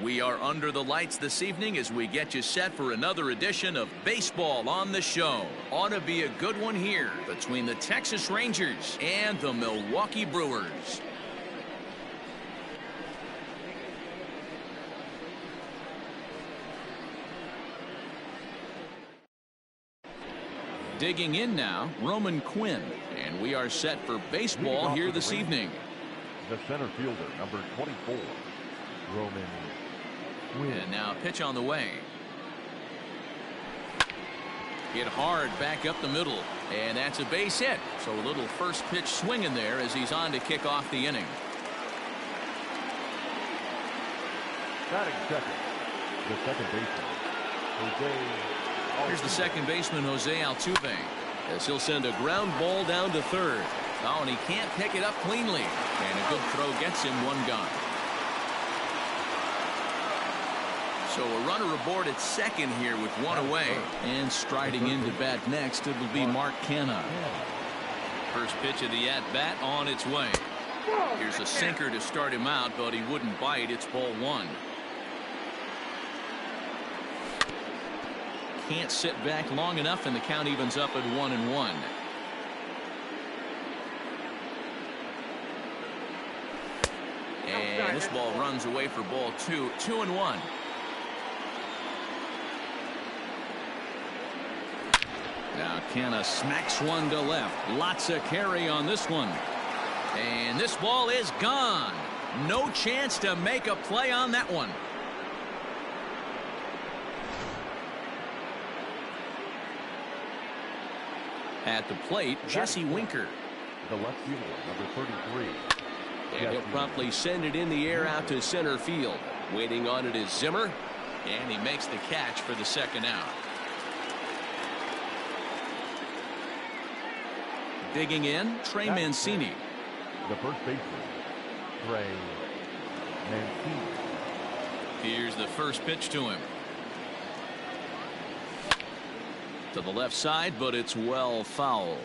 We are under the lights this evening as we get you set for another edition of Baseball on the Show. Ought to be a good one here between the Texas Rangers and the Milwaukee Brewers. Digging in now, Roman Quinn, and we are set for baseball here this evening. The center fielder, number 24, Roman Quinn. And now pitch on the way. Hit hard back up the middle, and that's a base hit. So a little first pitch swing in there as he's on to kick off the inning. Batting second, the second baseman, Jose. Here's the second baseman, Jose Altuve, as he'll send a ground ball down to third. Oh, and he can't pick it up cleanly. And a good throw gets him one gone. So a runner aboard at second here with one away. And striding into bat next, it'll be Mark Canha. First pitch of the at-bat on its way. Here's a sinker to start him out, but he wouldn't bite. It's ball one. Can't sit back long enough, and the count evens up at 1-1. And this ball runs away for ball two. 2-1. Now Canha smacks one to left. Lots of carry on this one. And this ball is gone. No chance to make a play on that one. At the plate, Jesse Winker. The left fielder, number 33. And he'll promptly send it in the air out to center field. Waiting on it is Zimmer, and he makes the catch for the second out. Digging in, Trey Mancini. The first baseman, Trey Mancini. Here's the first pitch to him. To the left side, but it's well foul.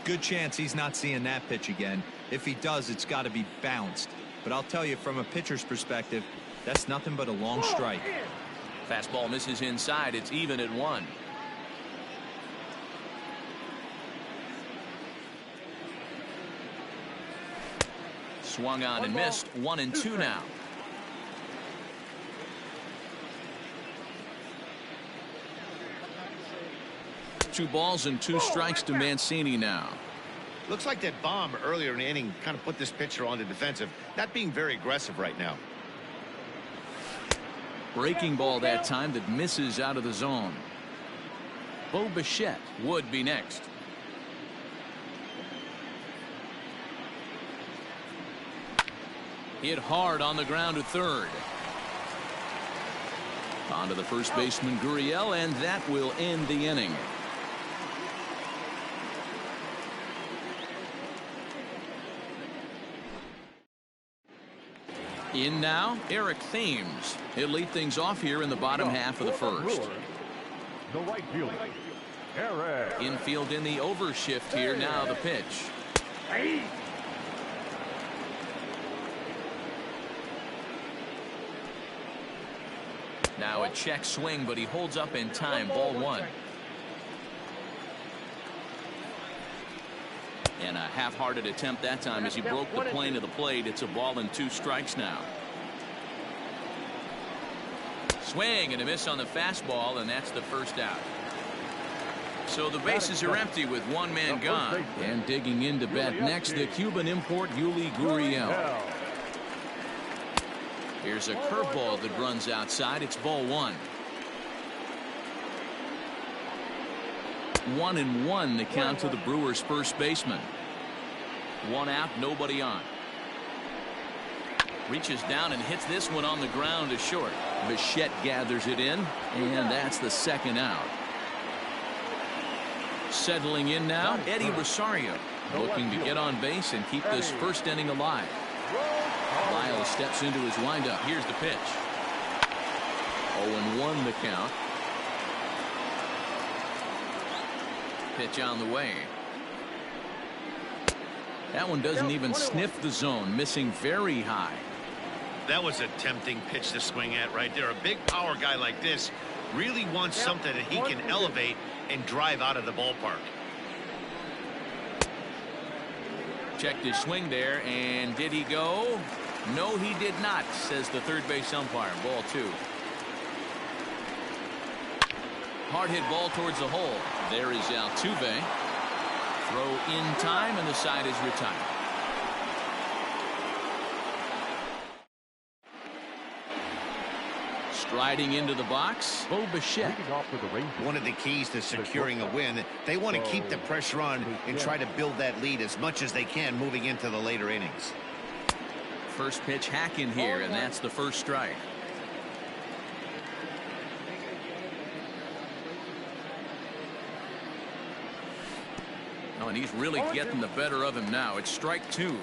Good chance he's not seeing that pitch again. If he does, it's got to be bounced. But I'll tell you, from a pitcher's perspective, that's nothing but a long strike. Fastball misses inside. It's even at 1. Swung on and missed. 1-2 now. 2 balls and 2 strikes to Mancini now. Looks like that bomb earlier in the inning kind of put this pitcher on the defensive, not being very aggressive right now. Breaking ball that time that misses out of the zone. Bo Bichette would be next. Hit hard on the ground to third. On to the first baseman, Gurriel, and that will end the inning. In now, Eric Thames. He'll lead things off here in the bottom half of the first. The right fielder, Eric. Infield in the overshift here. Now the pitch. Now a check swing, but he holds up in time. Ball 1. And a half-hearted attempt that time as he broke the plane of the plate. It's a ball and 2 strikes now. Swing and a miss on the fastball, and that's the first out. So the bases are empty with 1 man gone. And digging into bat next, the Cuban import Yuli Gurriel. Here's a curveball that runs outside. It's ball 1. 1-1 the count to the Brewers' first baseman. 1 out, nobody on. Reaches down and hits this one on the ground to short. Bichette gathers it in, and that's the second out. Settling in now, Eddie Rosario, looking to get on base and keep this first inning alive. Lyle steps into his windup. Here's the pitch. 0-1 the count. Pitch on the way. That one doesn't even sniff the zone, missing very high. That was a tempting pitch to swing at right there. A big power guy like this really wants something that he can elevate and drive out of the ballpark. Checked his swing there, and did he go? No, he did not, says the third base umpire. Ball 2. Hard hit ball towards the hole. There is Altuve. Throw in time, and the side is retired. Striding into the box, Bo Bichette. One of the keys to securing a win, they want to keep the pressure on and try to build that lead as much as they can moving into the later innings. First pitch hack in here, and that's the first strike. Oh, and he's really getting the better of him now. It's strike 2.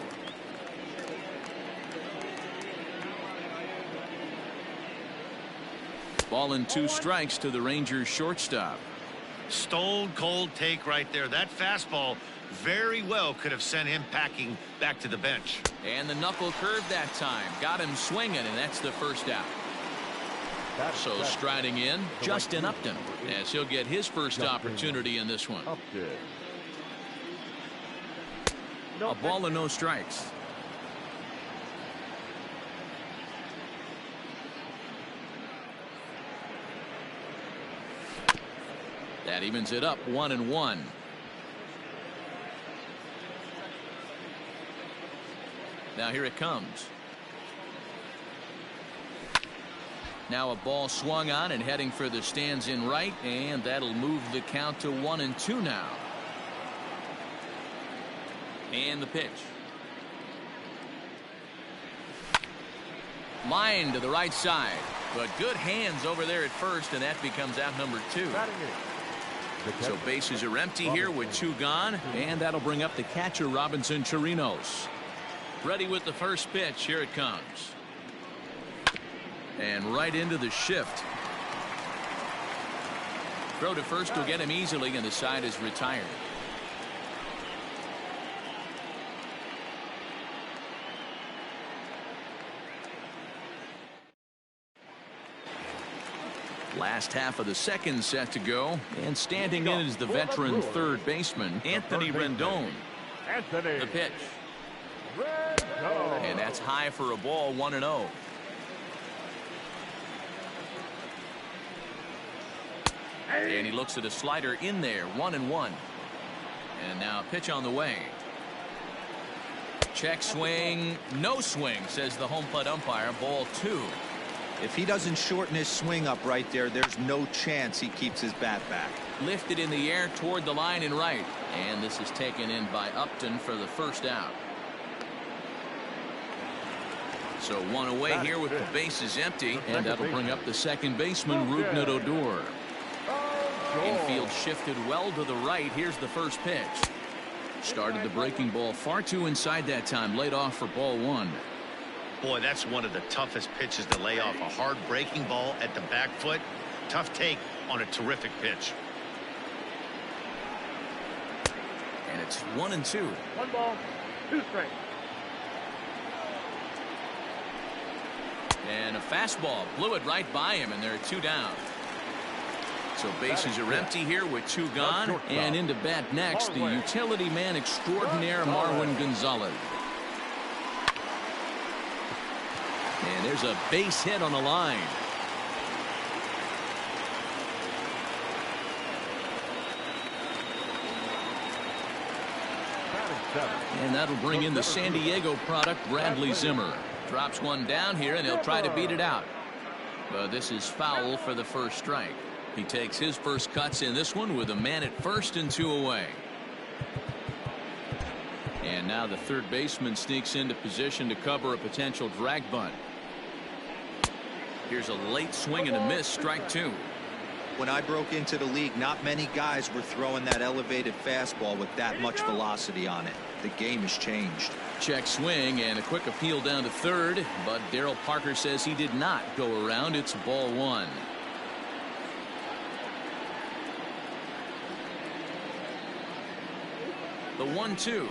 Ball and 2 strikes to the Rangers shortstop. Stone cold take right there. That fastball very well could have sent him packing back to the bench. And the knuckle curve that time. Got him swinging, and that's the first out. So striding in, Justin Upton, as he'll get his first opportunity in this one. A ball and no strikes. That evens it up 1-1. Now here it comes. Now a ball swung on and heading for the stands in right, and that'll move the count to 1-2 now. And the pitch. Line to the right side, but good hands over there at first, and that becomes out number 2. So bases are empty here with 2 gone, and that'll bring up the catcher Robinson Chirinos. Ready with the first pitch. Here it comes. And right into the shift. Throw to first will get him easily, and the side is retired. Last half of the second set to go, and standing in is the veteran third baseman Anthony Rendon. The pitch, and that's high for a ball. 1-0. And he looks at a slider in there. 1-1. And now a pitch on the way. Check swing, no swing, says the home plate umpire. Ball 2. If he doesn't shorten his swing up right there, there's no chance he keeps his bat back. Lifted in the air toward the line and right. And this is taken in by Upton for the first out. So 1 away here with the bases empty. And that'll bring up the second baseman, Rougned Odor. Infield shifted well to the right. Here's the first pitch. Started the breaking ball far too inside that time. Laid off for ball 1. Boy, that's one of the toughest pitches to lay off. A hard breaking ball at the back foot. Tough take on a terrific pitch. And it's 1-2. 1 ball, 2 strikes. And a fastball blew it right by him, and there are 2 down. So bases are empty here with 2 gone, and into bat next, the utility man extraordinaire Marwin Gonzalez. And there's a base hit on the line. And that'll bring in the San Diego product, Bradley Zimmer. Drops one down here, and he'll try to beat it out. But this is foul for the first strike. He takes his first cuts in this one with a man at first and 2 away. And now the third baseman sneaks into position to cover a potential drag bunt. Here's a late swing and a miss. Strike 2. When I broke into the league, not many guys were throwing that elevated fastball with that much velocity on it. The game has changed. Check swing and a quick appeal down to third, but Darryl Parker says he did not go around. It's ball 1. The 1-2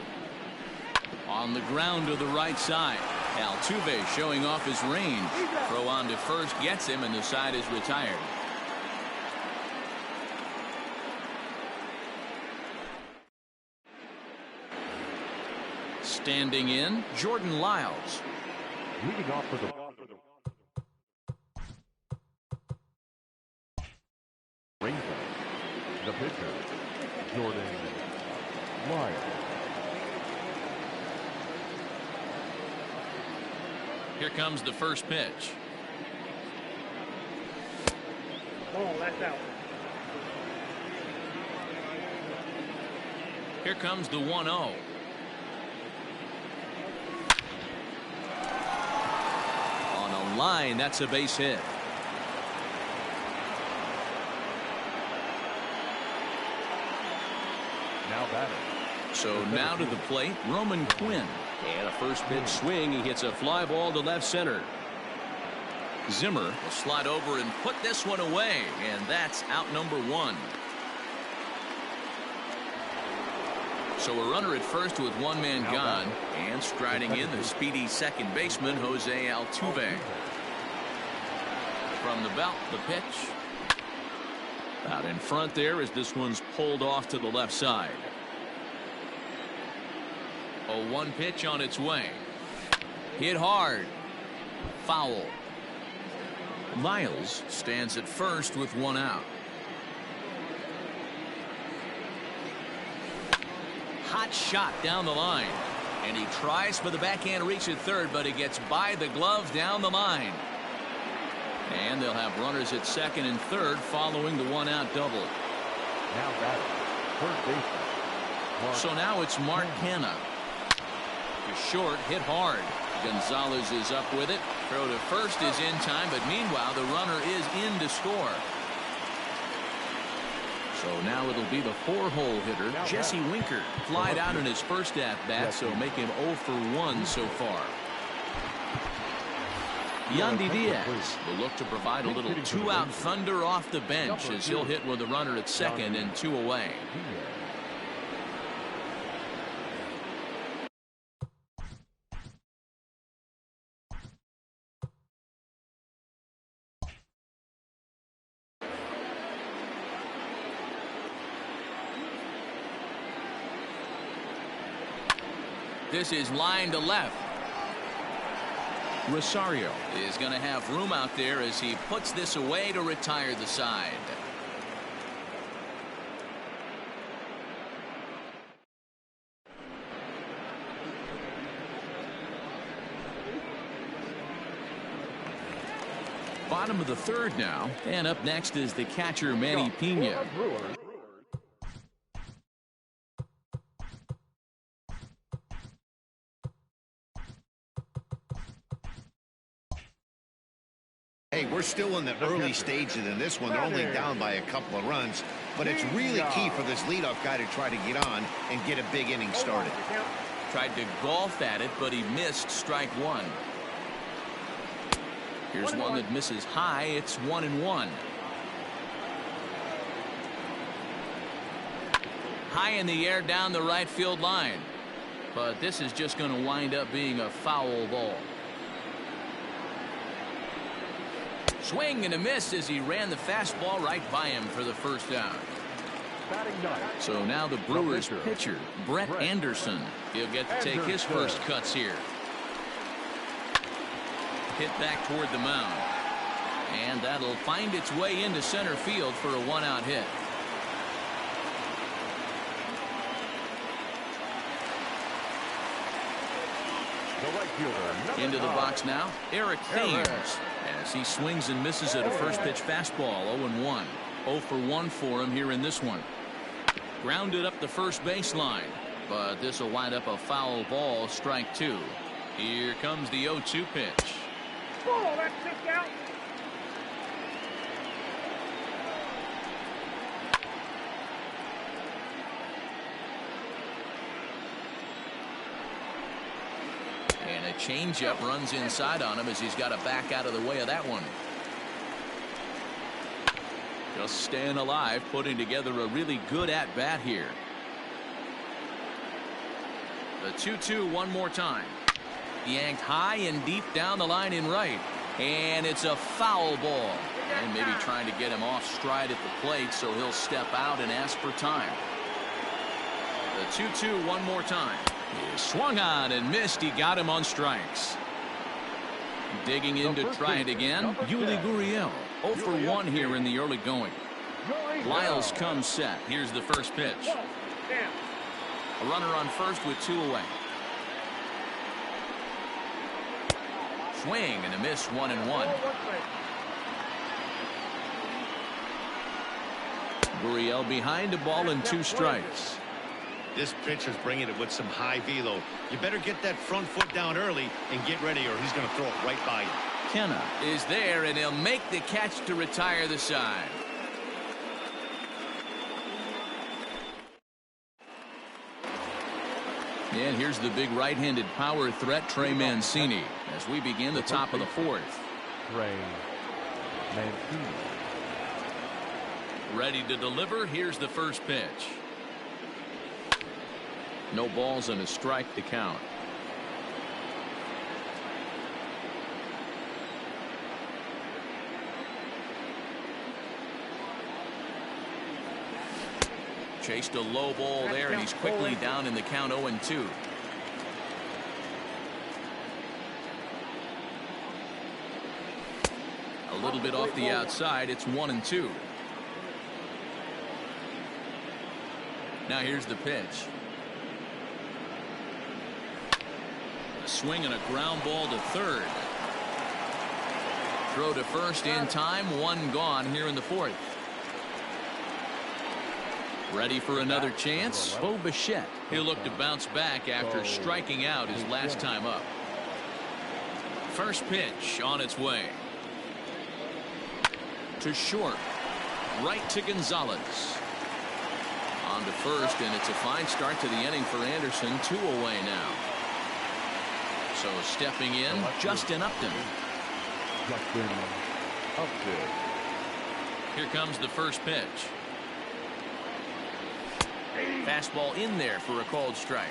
on the ground to the right side, Altuve showing off his range. Throw on to first gets him, and the side is retired. Standing in, Jordan Lyles. Leading off for the Rangers, the pitcher, Jordan Lyles. Here comes the first pitch. Ball, that's out. Here comes the 1-0. On a line, that's a base hit. Now batting. So now to the plate, Roman Quinn. And a first pitch swing. He hits a fly ball to left center. Zimmer will slide over and put this one away, and that's out number 1. So a runner at first with one man gone, and striding in the speedy second baseman Jose Altuve. From the belt, the pitch. Out in front there as this one's pulled off to the left side. A 1 pitch on its way. Hit hard. Foul. Lyles stands at first with 1 out. Hot shot down the line. And he tries for the backhand reach at third, but he gets by the glove down the line. And they'll have runners at second and third following the 1 out double. Now batting. First baseman. So now it's Mark Canha. Short, hit hard. Gonzalez is up with it. Throw to first is in time, but meanwhile the runner is in to score. So now it'll be the 4-hole hitter, Jesse Winker. Flied out in his first at-bat, so make him 0 for 1 so far. Yandy Diaz will look to provide a little 2-out thunder off the bench as he'll hit with a runner at second and 2 away. This is line to left. Rosario is going to have room out there as he puts this away to retire the side. Bottom of the 3rd now, and up next is the catcher Manny Pena. Hey, we're still in the early stages in this one. They're only down by a couple of runs, but it's really key for this leadoff guy to try to get on and get a big inning started. Tried to golf at it, but he missed strike 1. Here's one that misses high. It's 1-1. High in the air down the right field line, but this is just going to wind up being a foul ball. Swing and a miss as he ran the fastball right by him for the first down. So now the Brewers pitcher, Brett Anderson. He'll get to take his first cuts here. Hit back toward the mound. And that'll find its way into center field for a 1-out hit. Into the box now, Eric Thames, as he swings and misses at a first pitch fastball. 0-1. 0 for 1 for him here in this one. Grounded up the first baseline, but this will wind up a foul ball, strike 2. Here comes the 0-2 pitch. Ball, that's 6 out. And a changeup runs inside on him as he's got to back out of the way of that one. Just staying alive, putting together a really good at-bat here. The 2-2 one more time. yanked high and deep down the line in right. And it's a foul ball. And maybe trying to get him off stride at the plate, so he'll step out and ask for time. The 2-2 one more time. He swung on and missed. He got him on strikes. Digging in to try it again. Yuli Gurriel 0 for 1 here in the early going. Lyles comes set. Here's the first pitch. A runner on first with 2 away. Swing and a miss, 1-1. Gurriel behind a ball and 2 strikes. This pitcher's bringing it with some high velo. You better get that front foot down early and get ready, or he's going to throw it right by you. Kenna is there, and he'll make the catch to retire the side. And here's the big right-handed power threat, Trey Mancini, as we begin the top of the 4th. Trey Mancini. Ready to deliver. Here's the first pitch. No balls and a strike to count. Chased a low ball there, and he's quickly down in the count 0-2. A little bit off the outside. It's 1-2. Now here's the pitch. A swing and a ground ball to third. Throw to first in time. 1 gone here in the 4th. Ready for another chance. Bo Bichette. He'll look to bounce back after striking out his last time up. First pitch on its way. To short. Right to Gonzalez. On to first, and it's a fine start to the inning for Anderson. 2 away now. So stepping in, Justin Upton. Here comes the first pitch. Fastball in there for a called strike.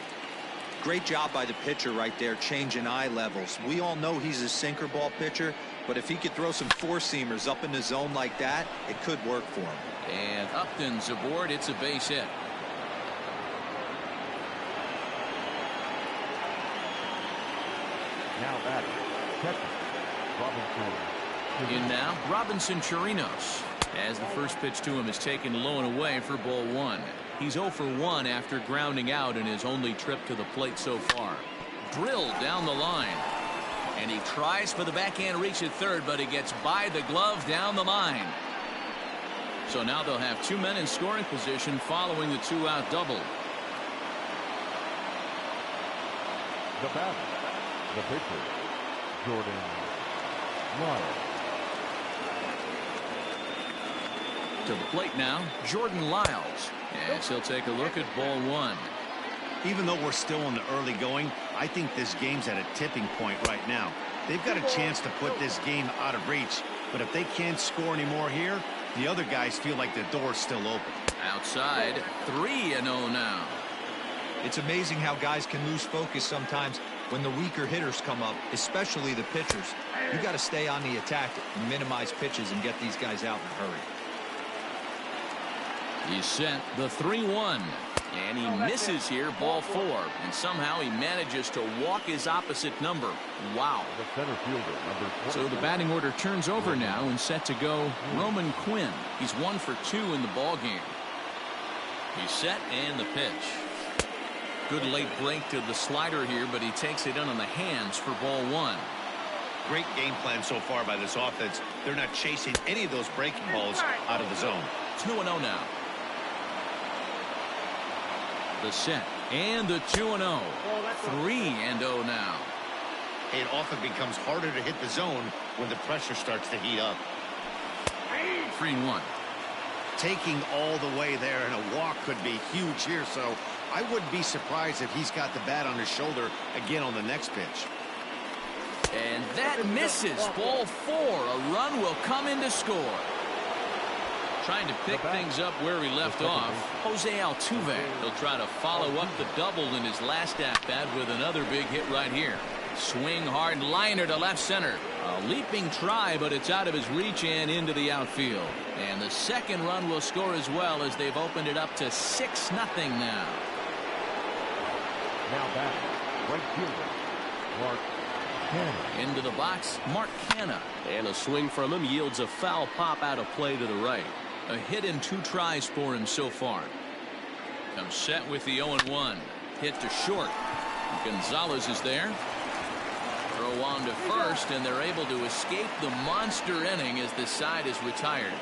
Great job by the pitcher right there, changing eye levels. We all know he's a sinker ball pitcher, but if he could throw some 4-seamers up in the zone like that, it could work for him. And Upton's aboard. It's a base hit. Now batting, catcher, Robinson. In now, Robinson Chirinos, as the first pitch to him is taken low and away for ball 1. He's 0 for 1 after grounding out in his only trip to the plate so far. Drilled down the line. And he tries for the backhand reach at third, but he gets by the glove down the line. So now they'll have 2 men in scoring position following the 2-out double. The batter, the pitcher, Jordan Lyles. To the plate now, Jordan Lyles. As he'll take a look at ball 1. Even though we're still in the early going, I think this game's at a tipping point right now. They've got a chance to put this game out of reach, but if they can't score anymore here, the other guys feel like the door's still open. Outside, 3-0 now. It's amazing how guys can lose focus sometimes when the weaker hitters come up, especially the pitchers. You got to stay on the attack and minimize pitches and get these guys out in a hurry. He's set the 3-1. And he misses here, ball 4. And somehow he manages to walk his opposite number. Wow. The center fielder, number 4. So the batting order turns over now and set to go Roman Quinn. He's 1 for 2 in the ball game. He's set and the pitch. Good late break to the slider here, but he takes it in on the hands for ball 1. Great game plan so far by this offense. They're not chasing any of those breaking balls out of the zone. 2-0 now. The set and the 2-0. 3-0 now. It often becomes harder to hit the zone when the pressure starts to heat up. 3-1. Taking all the way there, and a walk could be huge here, so I wouldn't be surprised if he's got the bat on his shoulder again on the next pitch. And that misses. Ball 4. A run will come in to score. Trying to pick things up where he left off, Jose Altuve. He'll try to follow up the double in his last at-bat with another big hit right here. Swing hard liner to left center. A leaping try, but it's out of his reach and into the outfield. And the second run will score as well, as they've opened it up to 6-0 now. Now back, right fielder, Mark Canha. Into the box, Mark Canha. And a swing from him yields a foul pop out of play to the right. A hit in 2 tries for him so far. Comes set with the 0-1. Hit to short. Gonzalez is there. Throw on to first, and they're able to escape the monster inning as the side is retired.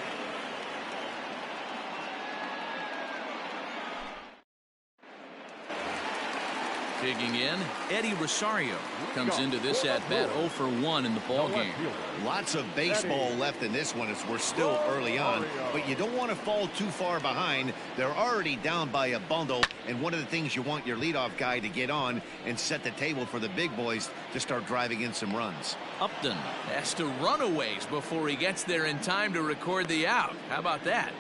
Digging in, Eddie Rosario comes into this at-bat 0 for 1 in the ballgame. Lots of baseball left in this one as we're still early on, but you don't want to fall too far behind. They're already down by a bundle, and one of the things you want your leadoff guy to get on and set the table for the big boys to start driving in some runs. Upton has to run a ways before he gets there in time to record the out. How about that?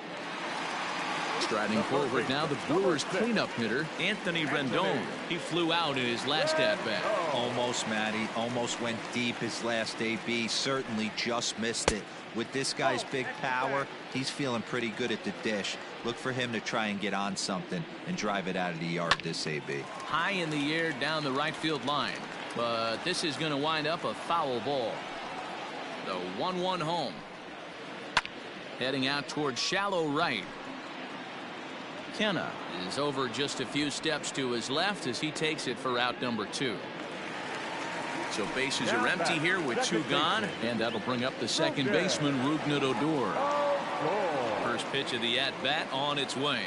Striding forward now, the Brewers cleanup hitter, Anthony Rendon. He flew out in his last at-bat. Almost, Matty. Almost went deep his last AB. Certainly just missed it. With this guy's big power, he's feeling pretty good at the dish. Look for him to try and get on something and drive it out of the yard this AB. High in the air down the right field line. But this is going to wind up a foul ball. The 1-1 home. Heading out towards shallow right. Canha is over just a few steps to his left as he takes it for out number 2. So bases are empty here with 2 gone, and that'll bring up the second baseman, Rougned Odor. First pitch of the at-bat on its way.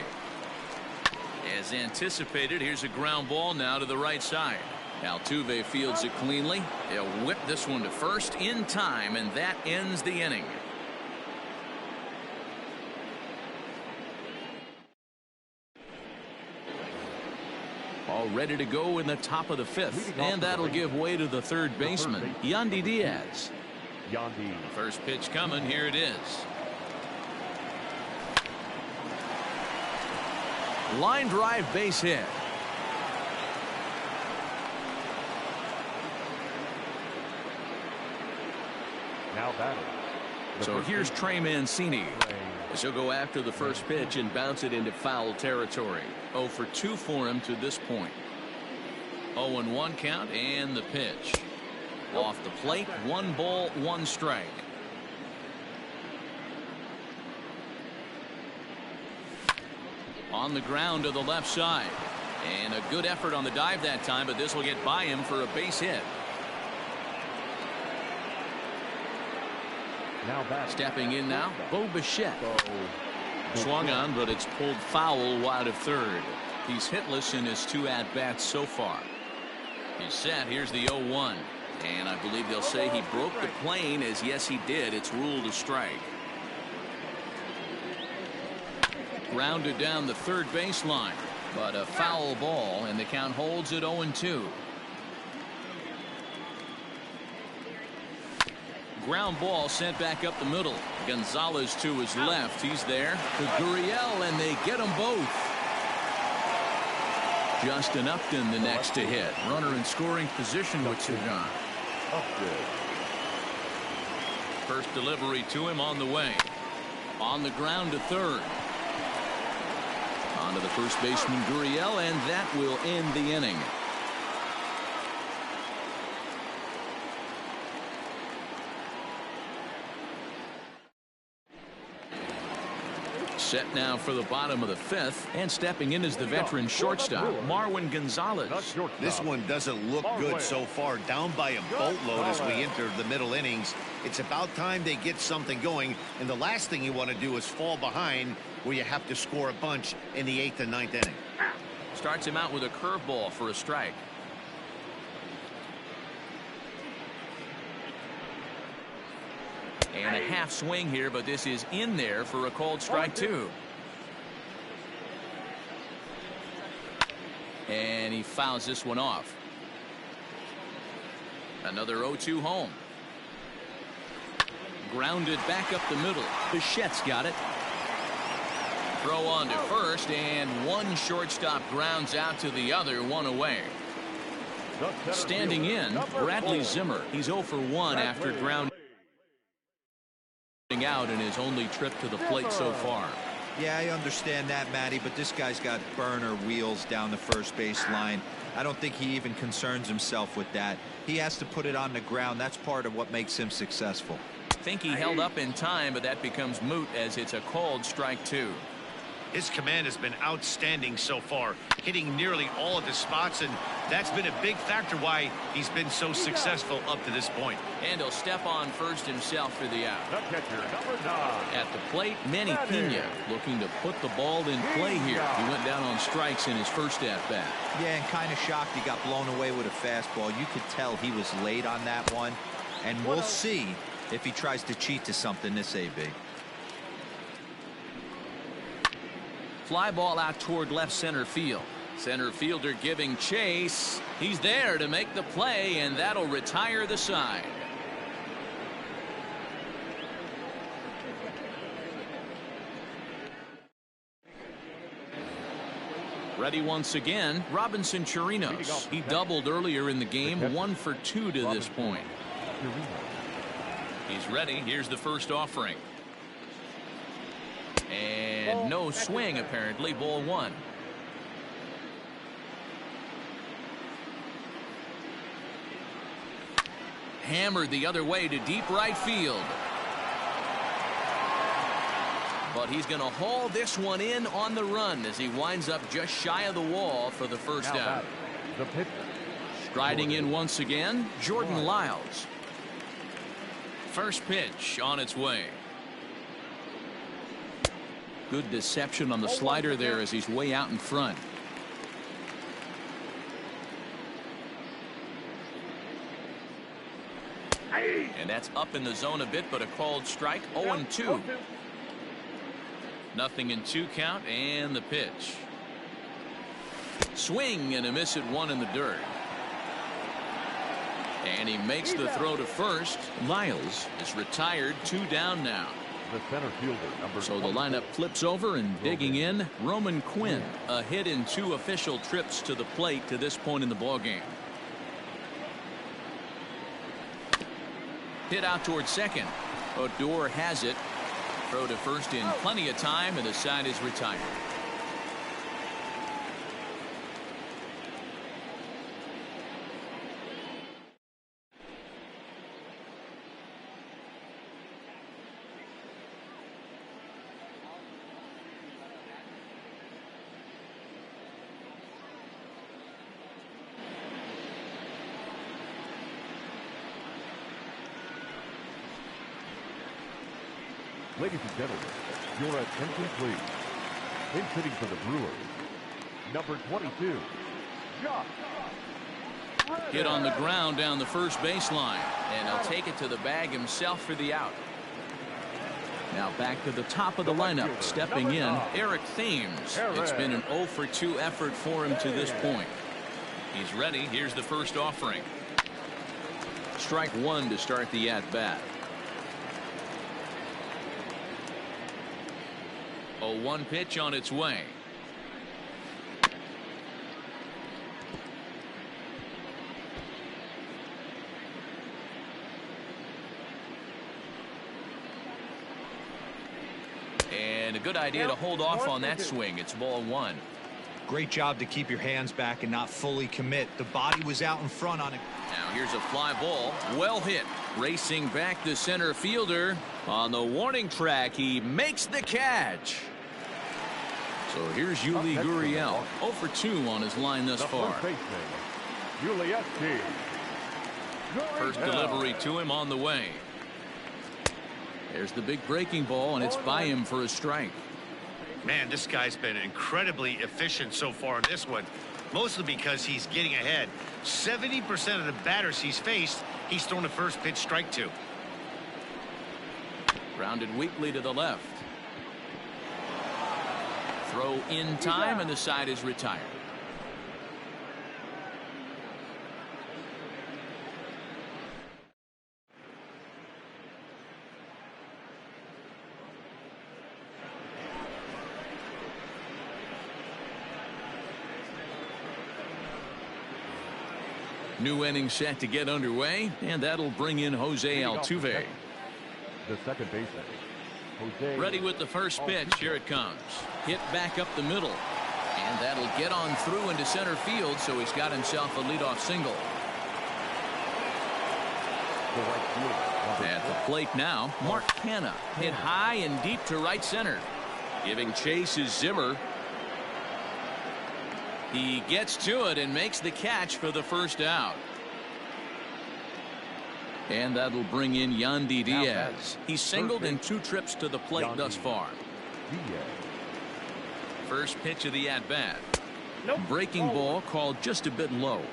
As anticipated, here's a ground ball now to the right side. Altuve fields it cleanly. They'll whip this one to first in time, and that ends the inning. All ready to go in the top of the 5th, and that'll give way to the third baseman, Yandy Diaz. First pitch coming. Here it is. Line drive, base hit. Now batting. So here's Trey Mancini. As he'll go after the first pitch and bounce it into foul territory. 0 for 2 for him to this point. 0-1 count, and the pitch. Off the plate, 1 ball, 1 strike. On the ground to the left side. And a good effort on the dive that time, but this will get by him for a base hit. Now back. Stepping in now, Bo Bichette. Swung on, but it's pulled foul wide of third. He's hitless in his 2 at-bats so far. He's set. Here's the 0-1. And I believe they'll say he broke the plane, as yes he did. It's ruled a strike. Grounded down the third baseline, but a foul ball, and the count holds at 0-2. Ground ball sent back up the middle. Gonzalez to his left. He's there to Gurriel, and they get them both. Justin Upton the next to hit. Runner in scoring position with 2 gone. First delivery to him on the way. On the ground to third. On to the first baseman, Gurriel, and that will end the inning. Set now for the bottom of the 5th, and stepping in is the veteran shortstop, Marwin Gonzalez. This one doesn't look good so far. Down by a boatload as we enter the middle innings. It's about time they get something going, and the last thing you want to do is fall behind where you have to score a bunch in the 8th and 9th inning. Starts him out with a curveball for a strike. And a half swing here, but this is in there for a called strike 2. And he fouls this one off. Another 0-2 home. Grounded back up the middle. Bichette's got it. Throw on to first, and one shortstop grounds out to the other, 1 away. Standing in, Bradley Zimmer. He's 0 for 1 after grounding out in his only trip to the plate so far. Yeah, I understand that, Matty, but this guy's got burner wheels down the first base line. I don't think he even concerns himself with that. He has to put it on the ground. That's part of what makes him successful. I think he held up in time, but that becomes moot as it's a called strike 2. His command has been outstanding so far, hitting nearly all of his spots, and that's been a big factor why he's been so successful up to this point. And he'll step on first himself for the out. The catcher, number 9. At the plate, Manny Pena looking to put the ball in play here. He went down on strikes in his first at-bat. Yeah, and kind of shocked he got blown away with a fastball. You could tell he was late on that one, and we'll see if he tries to cheat to something this AB. Fly ball out toward left center field. Center fielder giving chase. He's there to make the play, and that'll retire the side. Ready once again, Robinson Chirinos. He doubled earlier in the game, 1 for 2 to this point. He's ready. Here's the first offering. And no swing, apparently. Ball 1. Hammered the other way to deep right field. But he's going to haul this one in on the run as he winds up just shy of the wall for the first out. The pitcher. Striding in once again, Jordan Lyles. First pitch on its way. Good deception on the slider there as he's way out in front. And that's up in the zone a bit, but a called strike. 0-2. Nothing in 2 count, and the pitch. Swing and a miss at 1 in the dirt. And he makes the throw to first. Lyles is retired, 2 down now. The center fielder, number So the lineup flips over, and digging in, Roman Quinn. A hit in 2 official trips to the plate to this point in the ballgame. Hit out towards second. Odor has it. Throw to first in plenty of time, and the side is retired. Ladies and gentlemen, your attention please. In hitting for the Brewers, number 22, Josh. Hit on the ground down the first baseline, and he'll take it to the bag himself for the out. Now back to the top of the lineup, stepping in, Eric Thames. It's been an 0 for 2 effort for him to this point. He's ready. Here's the first offering. Strike 1 to start the at-bat. 0-1 pitch on its way. And a good idea to hold off on that swing. It's ball 1. Great job to keep your hands back and not fully commit. The body was out in front on it. Now here's a fly ball. Well hit. Racing back the center fielder. On the warning track, he makes the catch. So here's Yuli Gurriel. 0 for 2 on his line thus far. First delivery to him on the way. There's the big breaking ball, and it's by him for a strike. Man, this guy's been incredibly efficient so far in this one, mostly because he's getting ahead. 70% of the batters he's faced, he's thrown a first pitch strike to. Grounded weakly to the left. Throw in time, and the side is retired. New inning set to get underway, and that'll bring in Jose Altuve. The second baseman, Jose. Ready with the first pitch. Here it comes. Hit back up the middle. And that'll get on through into center field, so he's got himself a leadoff single. The right fielder, At the plate now, Mark Canha hit high and deep to right center. Giving chase is Zimmer. He gets to it and makes the catch for the first out. And that'll bring in Yandy Diaz. He's singled in 2 trips to the plate thus far. Diaz. First pitch of the at-bat. Nope. Breaking ball called just a bit low.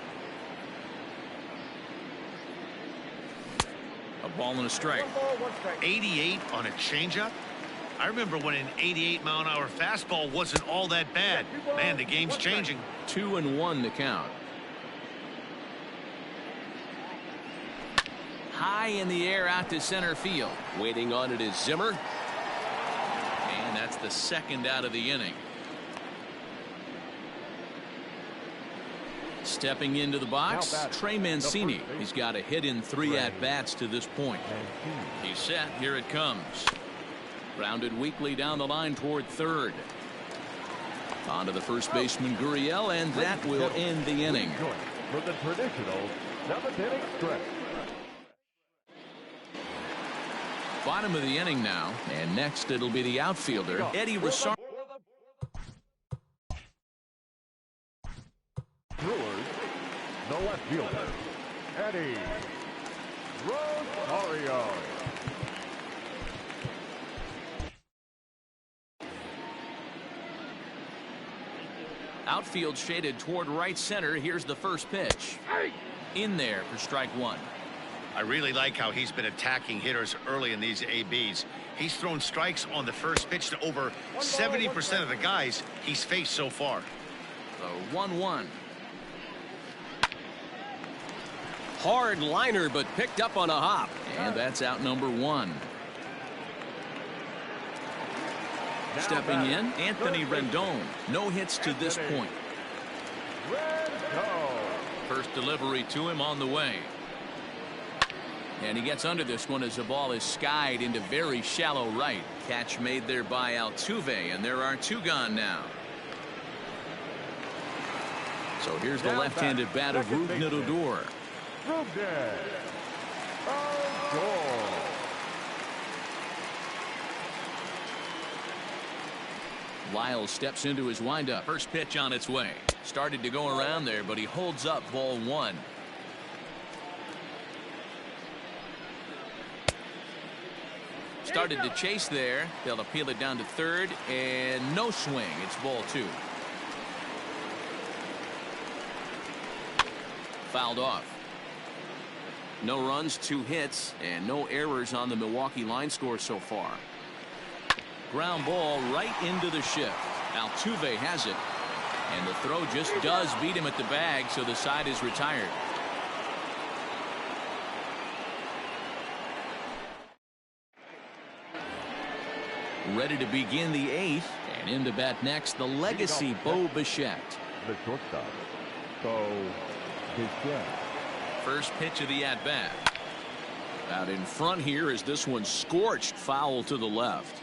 A ball and a strike. 1 ball, 1 strike. 88 on a changeup. I remember when an 88-mile-an-hour fastball wasn't all that bad. Man, the game's changing. 2-1 to count. High in the air out to center field. Waiting on it is Zimmer. And that's the second out of the inning. Stepping into the box, Trey Mancini. He's got a hit in 3 at-bats to this point. He's set. Here it comes. Grounded weakly down the line toward third. On to the first baseman, Gurriel, and that will end the inning. For the traditional 7th inning stretch. Bottom of the inning now, and next it'll be the outfielder, Eddie Rosario. Brewers, the left fielder, Eddie Rosario. Outfield shaded toward right center. Here's the first pitch. In there for strike 1. I really like how he's been attacking hitters early in these ABs. He's thrown strikes on the first pitch to over 70% of the guys he's faced so far. The 1-1. Hard liner, but picked up on a hop. And that's out number 1. Stepping in, Anthony Rendon. No hits to this point. First delivery to him on the way. And he gets under this one as the ball is skied into very shallow right. Catch made there by Altuve, and there are 2 gone now. So here's the left-handed bat of Rougned Odor. Lyle steps into his windup. First pitch on its way. Started to go around there, but he holds up ball 1. Started to chase there. They'll appeal it down to third, and no swing. It's ball 2. Fouled off. No runs, 2 hits, and no errors on the Milwaukee line score so far. Ground ball right into the shift. Altuve has it, and the throw just does beat him at the bag, so the side is retired. Ready to begin the 8th, and in to bat next, the legacy Bo Bichette. The shortstop, Bo Bichette. First pitch of the at-bat. Out in front here is this one scorched foul to the left.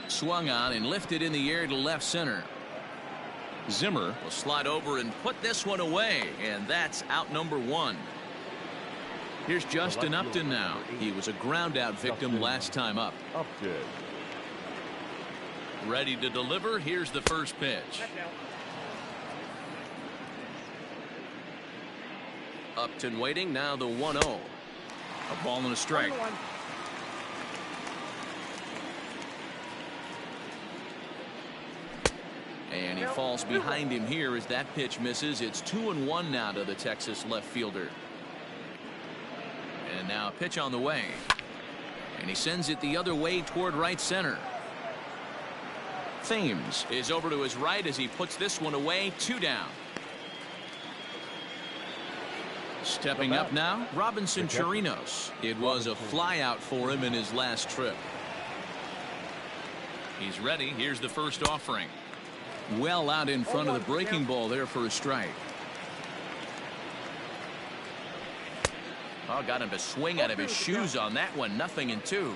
Swung on and lifted in the air to left center. Zimmer will slide over and put this one away, and that's out number 1. Here's Justin Upton now. He was a ground out victim last time up. Upton. Ready to deliver. Here's the first pitch. Upton waiting. Now the 1-0. A ball and a strike. And he falls behind him here as that pitch misses. It's 2-1 now to the Texas left fielder. And now a pitch on the way. And he sends it the other way toward right center. Thames is over to his right as he puts this one away. 2 down. Stepping up now, Robinson Chirinos. It was a flyout for him in his last trip. He's ready. Here's the first offering. Well out in front of the breaking ball there for a strike. Oh, got him to swing out of his shoes on that one. 0-2.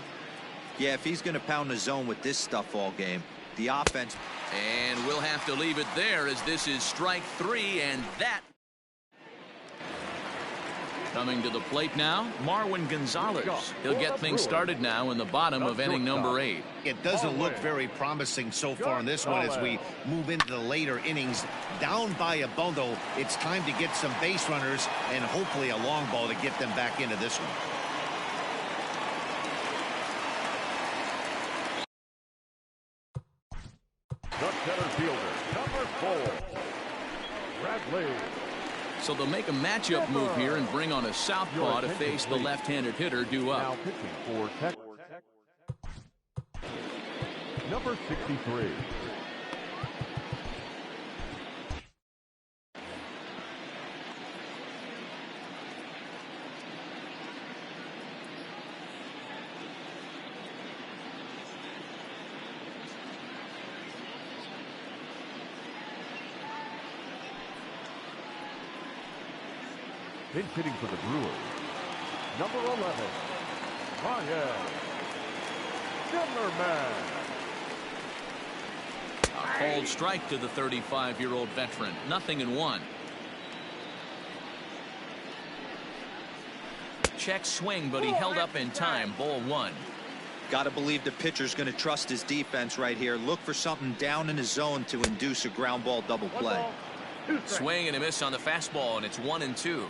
Yeah, if he's going to pound the zone with this stuff all game, the offense. And we'll have to leave it there as this is strike 3, and that. Coming to the plate now, Marwin Gonzalez. He'll get things started now in the bottom of inning number 8. It doesn't look very promising so far in this one as we move into the later innings. Down by a bundle, it's time to get some base runners and hopefully a long ball to get them back into this one. The center fielder, number 4, Bradley. So they'll make a matchup move here and bring on a southpaw to face the left-handed hitter due up. Now pitching for Tech. Number 63. Pinch hitting for the Brewers, number 11, Ryan Zimmerman. A cold strike to the 35-year-old veteran. 0-1. Check swing, but he held up in time. Ball 1. Got to believe the pitcher's going to trust his defense right here. Look for something down in his zone to induce a ground ball double play. Swing and a miss on the fastball, and it's 1-2.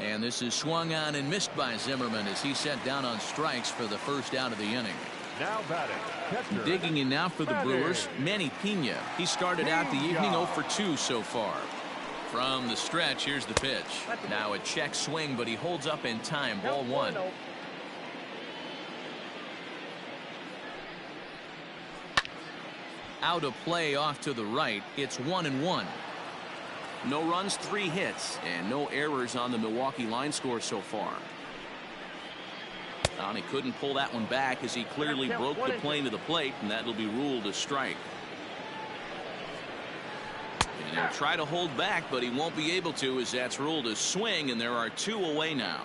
And this is swung on and missed by Zimmerman as he set down on strikes for the first out of the inning. Now batting, catcher. Digging in now for the Brewers, Manny Pena. He started out the evening 0 for 2 so far. From the stretch, here's the pitch. Now a check swing, but he holds up in time. Ball 1. Out of play off to the right. It's 1-1. No runs, 3 hits, and no errors on the Milwaukee line score so far. And he couldn't pull that one back as he clearly broke the plane to the plate, and that'll be ruled a strike. And he'll try to hold back, but he won't be able to as that's ruled a swing, and there are 2 away now.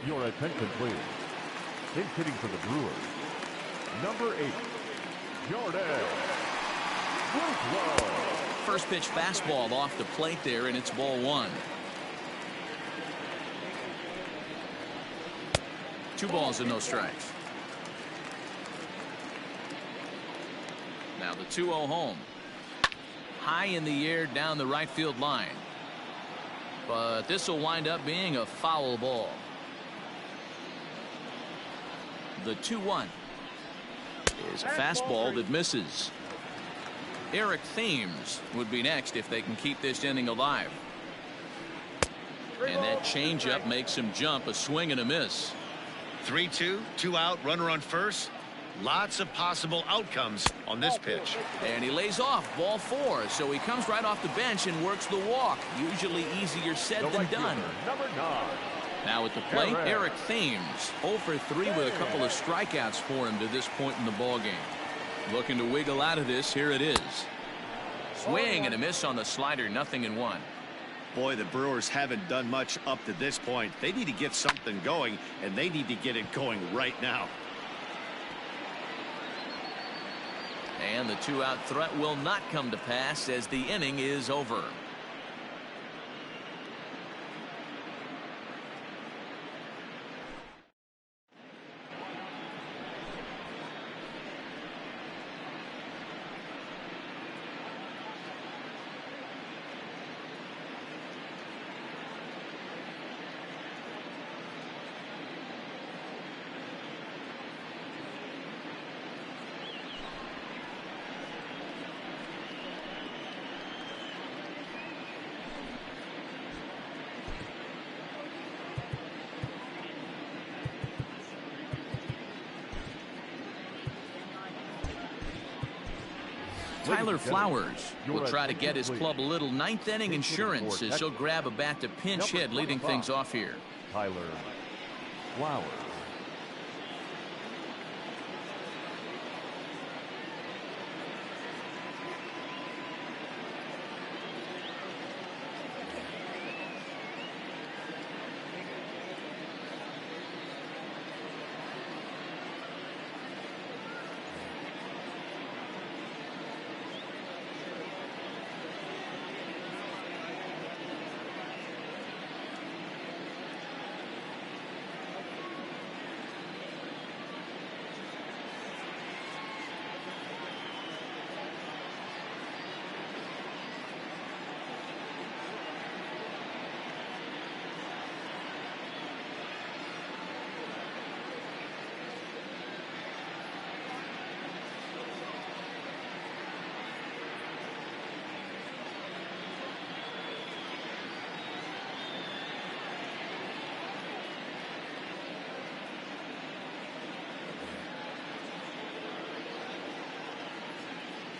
Your attention, please. Pinch hitting for the Brewers, number 8, Jordan Woodrow. First pitch fastball off the plate there, and it's ball 1. 2 balls and no strikes. Now the 2-0 home. High in the air down the right field line. But this will wind up being a foul ball. The 2-1 is a fastball that misses. Eric Thames would be next if they can keep this inning alive. And that changeup makes him jump. A swing and a miss. 3-2, 2 out, runner on first. Lots of possible outcomes on this pitch. And he lays off. Ball 4. So he comes right off the bench and works the walk. Usually easier said than done. Number 9. Now at the plate, Eric Thames 0 for 3 with a couple of strikeouts for him to this point in the ball game. Looking to wiggle out of this. Here it is. Swing and a miss on the slider. 0-1. Boy, the Brewers haven't done much up to this point. They need to get something going, and they need to get it going right now. And the 2-out threat will not come to pass as the inning is over. Tyler Flowers will try to get his club a little ninth inning insurance as he'll grab a bat to pinch hit, leading things off here. Tyler Flowers.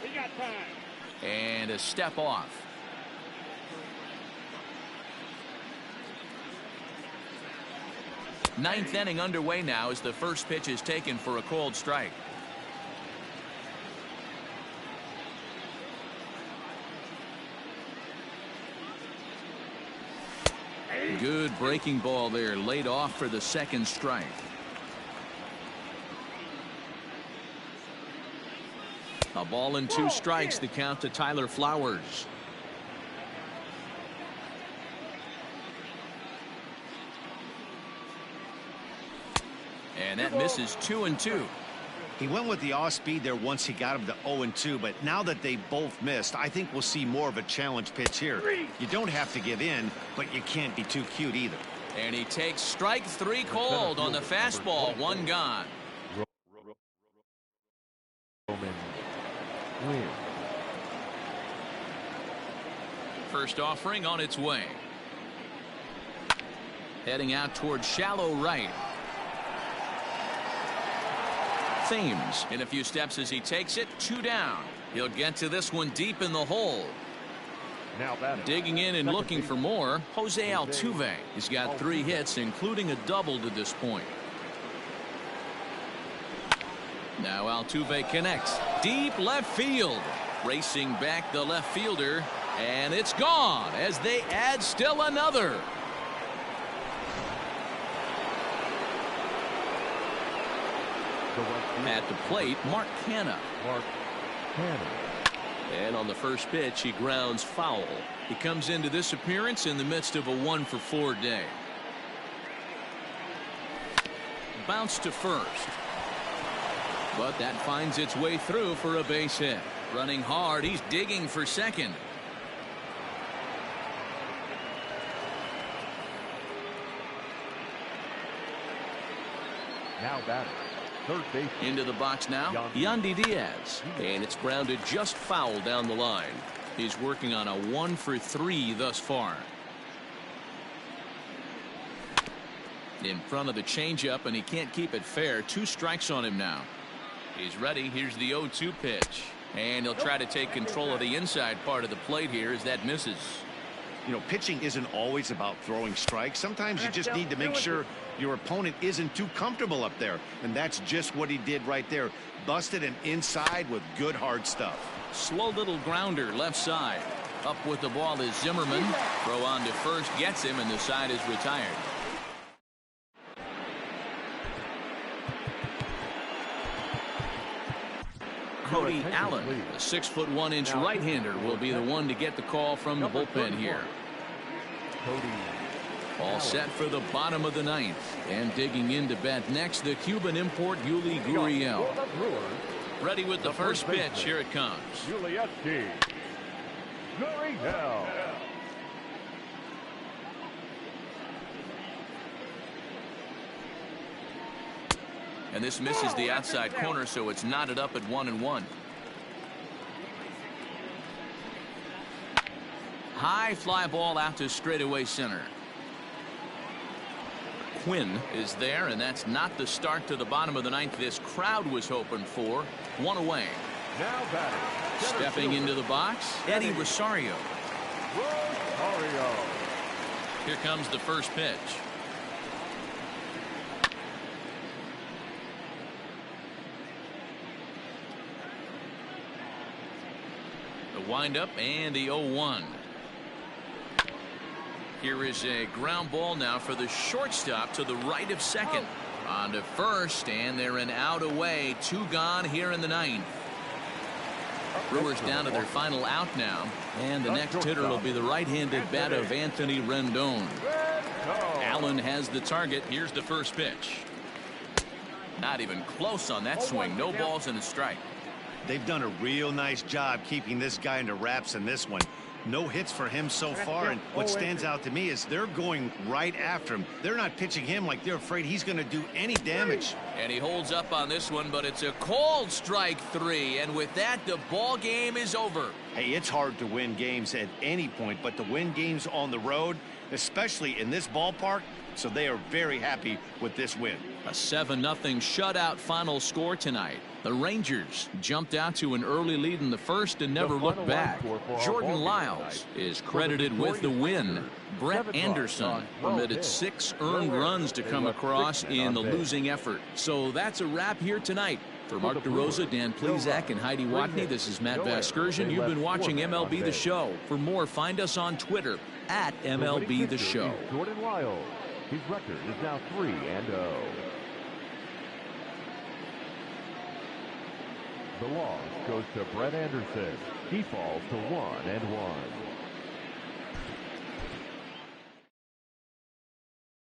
We got time. And a step off. Ninth inning underway now as the first pitch is taken for a called strike. Good breaking ball there, laid off for the second strike. A ball and 2 strikes, the count to Tyler Flowers. And that misses 2-2. He went with the off speed there once he got him to 0-2, but now that they both missed, I think we'll see more of a challenge pitch here. You don't have to give in, but you can't be too cute either. And he takes strike 3 called on the fastball. 1 gone. First offering on its way. Heading out towards shallow right. Thames in a few steps as he takes it. 2 down. He'll get to this one deep in the hole. Now digging in and looking for more, Jose Altuve. He's got 3 hits, including a double to this point. Now Altuve connects. Deep left field. Racing back the left fielder. And it's gone as they add still another. At the plate, Mark Canha. And on the first pitch, he grounds foul. He comes into this appearance in the midst of a 1-for-4 day. Bounce to first. But that finds its way through for a base hit. Running hard, he's digging for second. Now batting. Third base. Into the box now, Yandy Diaz. And it's grounded just foul down the line. He's working on a 1-for-3 thus far. In front of the changeup, and he can't keep it fair. 2 strikes on him now. He's ready. Here's the 0-2 pitch. And he'll try to take control of the inside part of the plate here as that misses. You know, pitching isn't always about throwing strikes. Sometimes you just need to make sure your opponent isn't too comfortable up there. And that's just what he did right there. Busted him inside with good hard stuff. Slow little grounder left side. Up with the ball is Zimmerman. Throw on to first gets him, and the side is retired. Cody Allen, a 6'1" right-hander, will be the one to get the call from the bullpen here. All set for the bottom of the 9th. And digging in to bat next, the Cuban import Yuli Gurriel. Ready with the first pitch. Here it comes. Gurriel. And this misses the outside corner, so it's knotted up at 1-1. High fly ball out to straightaway center. Quinn is there, and that's not the start to the bottom of the 9th this crowd was hoping for. 1 away. Now batting. Stepping into the box, Eddie Rosario. Rosario. Here comes the first pitch. The windup and the 0-1. Here is a ground ball now for the shortstop to the right of second. On to first, and they're an out away. 2 gone here in the 9th. Brewers down to their final out now, and the next hitter will be the right-handed bat of Anthony Rendon. Allen has the target. Here's the first pitch. Not even close on that swing. No balls and a strike. They've done a real nice job keeping this guy into wraps in this one. No hits for him so far, and what stands out to me is they're going right after him. They're not pitching him like they're afraid he's going to do any damage. And he holds up on this one, but it's a cold strike 3, and with that, the ball game is over. Hey, it's hard to win games at any point, but to win games on the road, especially in this ballpark, so they are very happy with this win. A 7-0 shutout final score tonight. The Rangers jumped out to an early lead in the first and never looked back. Jordan Lyles is credited with the win. Brett Anderson permitted 6 earned runs to come across in the losing effort. So that's a wrap here tonight. For Mark DeRosa, Dan Plezak, and Heidi Watney, this is Matt Vasgersian. You've been watching MLB The Show. For more, find us on Twitter at MLB The Show. Jordan Lyles. His record is now 3-0. The loss goes to Brett Anderson. He falls to 1-1.